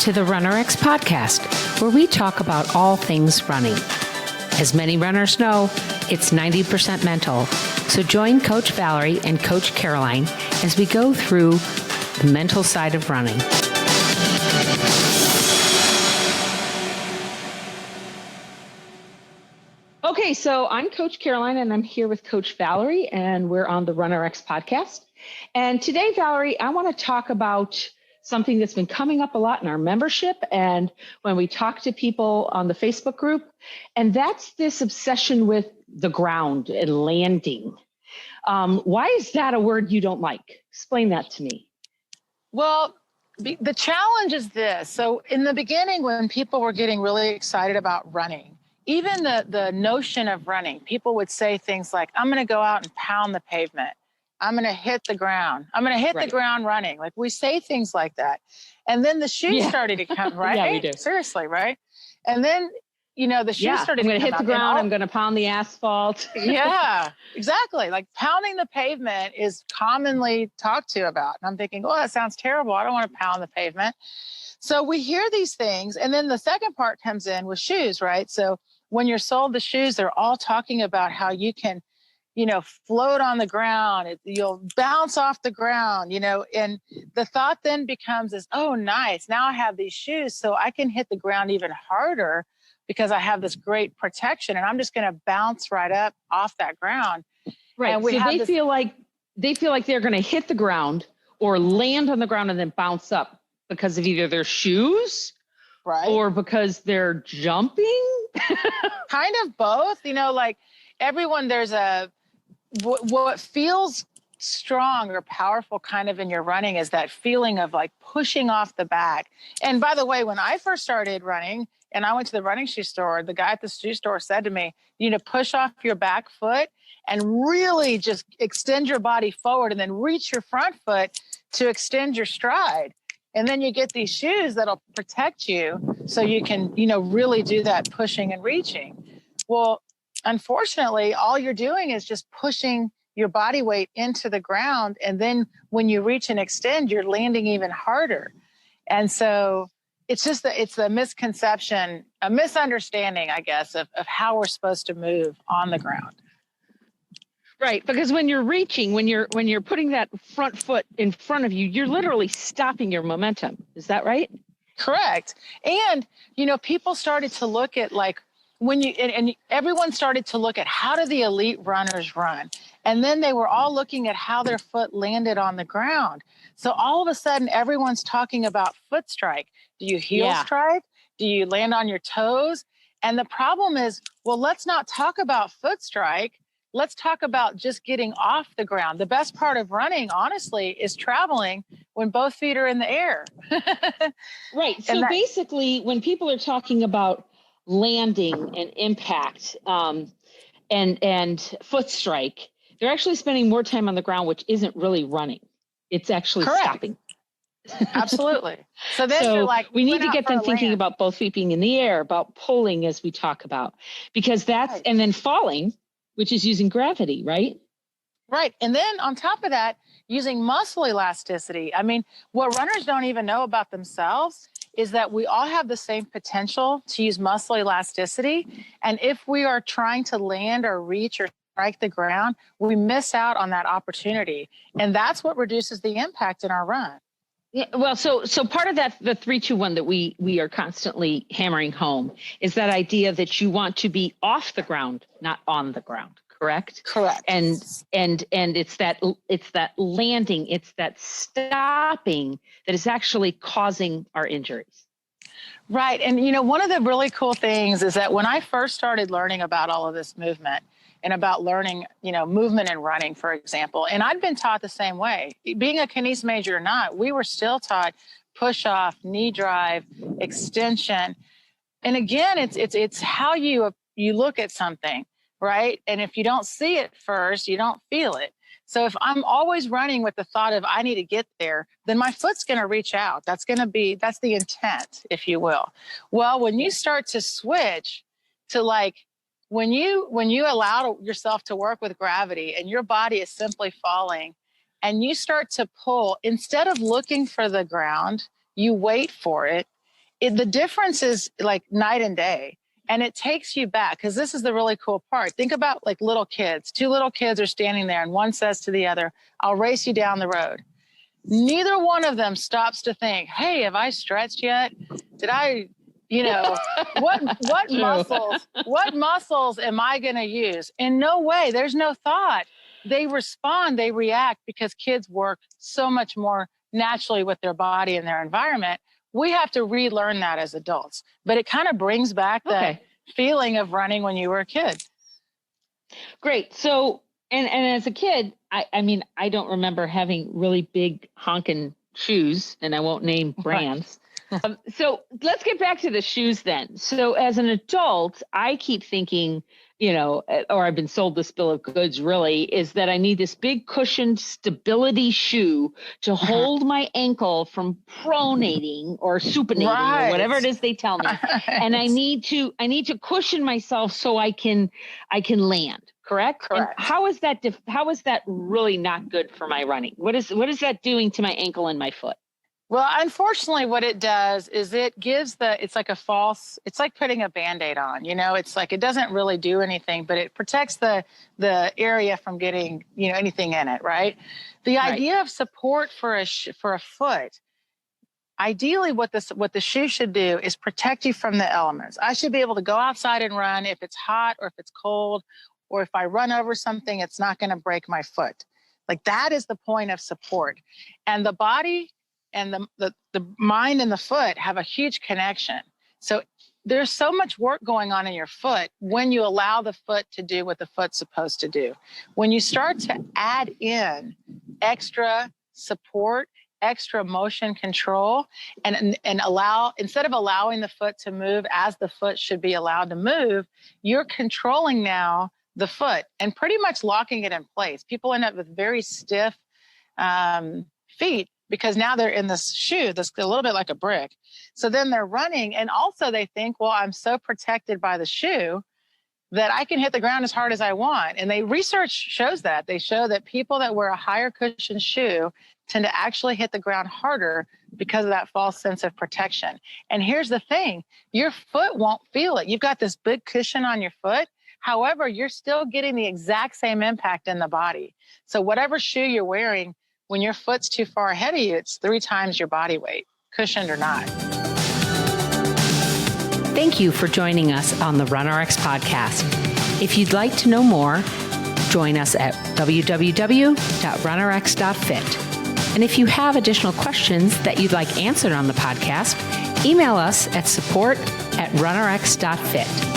to the Runner X podcast, where we talk about all things running. As many runners know, it's 90% mental. So join Coach Valerie and Coach Caroline as we go through the mental side of running. Okay, so I'm Coach Caroline and I'm here with Coach Valerie, and we're on the Runner X podcast. And today, Valerie, I want to talk about something that's been coming up a lot in our membership and when we talk to people on the Facebook group, and that's this obsession with the ground and landing. Why is that a word you don't like? Explain that to me. Well, the challenge is this. So in the beginning, when people were getting really excited about running, even the notion of running, people would say things like, I'm going to go out and pound the pavement. I'm going to hit the ground. I'm going to hit the ground running. Like, we say things like that. And then the shoes started to come, right? Yeah, we do. Seriously, right? And then, the shoes started to come. I'm going to hit the ground. I'm going to pound the asphalt. Yeah, exactly. Like, pounding the pavement is commonly talked to about. And I'm thinking, oh, that sounds terrible. I don't want to pound the pavement. So we hear these things. And then the second part comes in with shoes, right? So when you're sold the shoes, they're all talking about how you can, float on the ground, you'll bounce off the ground, and the thought then becomes is, oh, nice. Now I have these shoes so I can hit the ground even harder because I have this great protection and I'm just going to bounce right up off that ground. Right. And so they feel like they're going to hit the ground or land on the ground and then bounce up because of either their shoes, right, or because they're jumping. Kind of both, like everyone, there's what feels strong or powerful kind of in your running is that feeling of like pushing off the back. And by the way, when I first started running and I went to the running shoe store, the guy at the shoe store said to me, you need to push off your back foot and really just extend your body forward and then reach your front foot to extend your stride. And then you get these shoes that'll protect you so you can, really do that pushing and reaching. Well, unfortunately, all you're doing is just pushing your body weight into the ground. And then when you reach and extend, you're landing even harder. And so it's just it's a misconception, a misunderstanding, I guess, of how we're supposed to move on the ground. Right. Because when you're reaching, when you're putting that front foot in front of you, you're literally stopping your momentum. Is that right? Correct. And, people started to look at like, and everyone started to look at how do the elite runners run? And then they were all looking at how their foot landed on the ground. So all of a sudden, everyone's talking about foot strike. Do you heel strike? Do you land on your toes? And the problem is, well, let's not talk about foot strike. Let's talk about just getting off the ground. The best part of running, honestly, is traveling when both feet are in the air. Right. So basically, when people are talking about landing and impact and foot strike, they're actually spending more time on the ground, which isn't really running. It's actually stopping. Absolutely. So then you're like, we need to get them thinking about both feet being in the air, about pulling as we talk about, because that's, and then falling, which is using gravity, right? Right. And then on top of that, using muscle elasticity. I mean, what runners don't even know about themselves is that we all have the same potential to use muscle elasticity. And if we are trying to land or reach or strike the ground, we miss out on that opportunity. And that's what reduces the impact in our run. Yeah, well, so part of that, the 3-2-1 that we are constantly hammering home is that idea that you want to be off the ground, not on the ground. Correct? Correct. And it's that landing, it's that stopping that is actually causing our injuries. Right. And, one of the really cool things is that when I first started learning about all of this movement and about learning, movement and running, for example, and I'd been taught the same way. Being a kines major or not, we were still taught push off, knee drive, extension. And again, it's how you look at something. Right. And if you don't see it first, you don't feel it. So if I'm always running with the thought of I need to get there, then my foot's going to reach out. That's the intent, if you will. Well, when you start to switch to like when you allow yourself to work with gravity and your body is simply falling and you start to pull, instead of looking for the ground, you wait for it the difference is like night and day. And it takes you back, because this is the really cool part. Think about like little kids. Two little kids are standing there and one says to the other, I'll race you down the road. Neither one of them stops to think, hey, have I stretched yet? Did I, what muscles am I going to use? In no way. There's no thought. They respond, they react, because kids work so much more naturally with their body and their environment. We have to relearn that as adults, but it kind of brings back the feeling of running when you were a kid. Great. So, and as a kid, I mean, I don't remember having really big honking shoes, and I won't name brands. So let's get back to the shoes then. So as an adult, I keep thinking, or I've been sold this bill of goods really, is that I need this big cushioned stability shoe to hold my ankle from pronating or supinating or whatever it is they tell me. And I need to cushion myself so I can land. Correct. And how is that really not good for my running? What is that doing to my ankle and my foot? Well, unfortunately, what it does is it gives it's like putting a Band-Aid on, it's like, it doesn't really do anything, but it protects the area from getting, anything in it. Right. The idea of support for a foot, ideally what the shoe should do is protect you from the elements. I should be able to go outside and run if it's hot or if it's cold, or if I run over something, it's not going to break my foot. Like, that is the point of support. And the body and the mind and the foot have a huge connection. So there's so much work going on in your foot when you allow the foot to do what the foot's supposed to do. When you start to add in extra support, extra motion control, and instead of allowing the foot to move as the foot should be allowed to move, you're controlling now the foot and pretty much locking it in place. People end up with very stiff feet, because now they're in this shoe that's a little bit like a brick. So then they're running, and also they think, well, I'm so protected by the shoe that I can hit the ground as hard as I want. And research shows that. They show that people that wear a higher cushion shoe tend to actually hit the ground harder because of that false sense of protection. And here's the thing, your foot won't feel it. You've got this big cushion on your foot. However, you're still getting the exact same impact in the body. So whatever shoe you're wearing, when your foot's too far ahead of you, it's 3 times your body weight, cushioned or not. Thank you for joining us on the RunRx podcast. If you'd like to know more, join us at www.runrx.fit. And if you have additional questions that you'd like answered on the podcast, email us at support@runrx.fit.